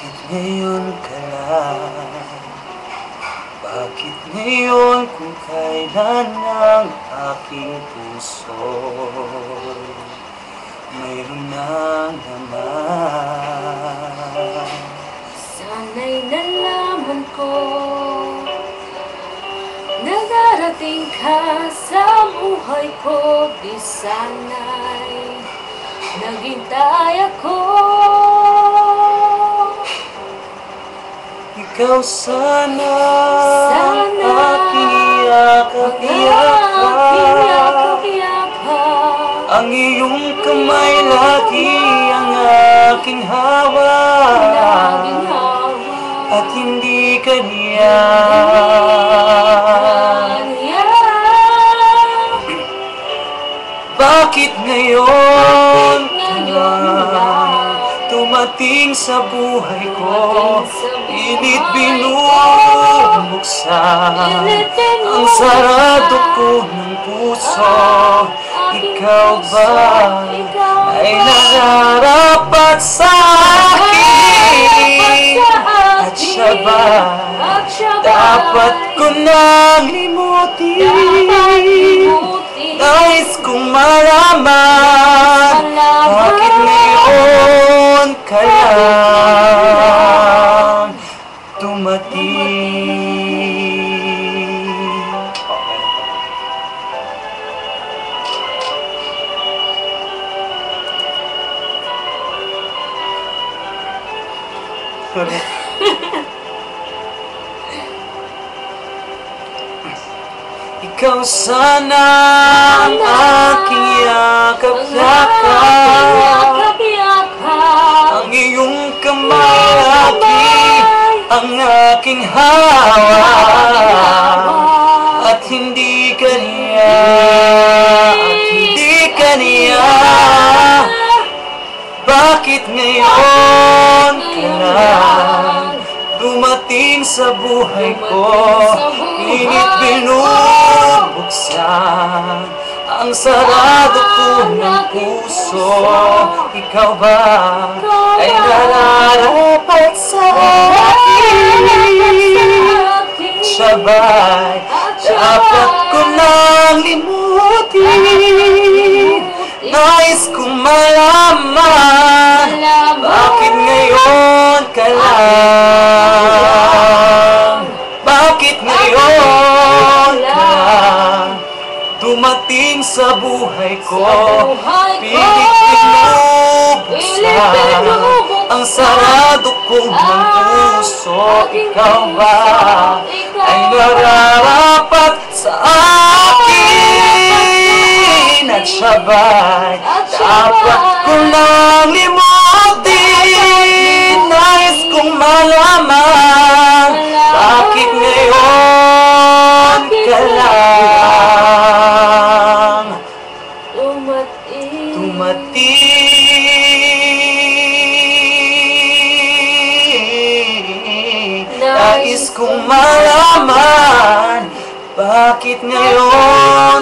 Bakit ngayon ka lang? Bakit ngayon kung kailan ang aking puso mayroon na naman? Sana'y nalaman ko na darating ka sa buhay ko. Di sana'y naghintay ako. Ikaw sana aking iyakap-iyakap. Ang iyong kamay lagi ang aking hawak, at hindi kaniyak. Bakit ngayon tumating sa buhay ko? Pilit binubuksan ang sarado ko ng puso. Ikaw ba ay nararapat sa akin? At siya ba dapat ko nang limutin? Nais kong malaman, bakit ngayon ka lang dumating? Ikaw sana ang aking yakap-yakap, ang iyong kamay lagi ang aking hawak, at hindi kaniyak. Bakit ngayon ka lang dumating sa buhay ko? Pilit binubuksan ang sarado ko ng puso. Ikaw ba ay nararapat sa akin? Siya ba'y dapat ko nang limutin? Nais kong malaman, bakit ngayon ka lang? Bakit ngayon ka lang dumating sa buhay ko? Pilit binubuksan ang sarado ko ng puso. Ikaw ba ay nararapat sa akin? At siya ba'y dapat ko nang limutin? Nais kong malaman, bakit ngayon ka lang dumating? Nais kong malaman, bakit ngayon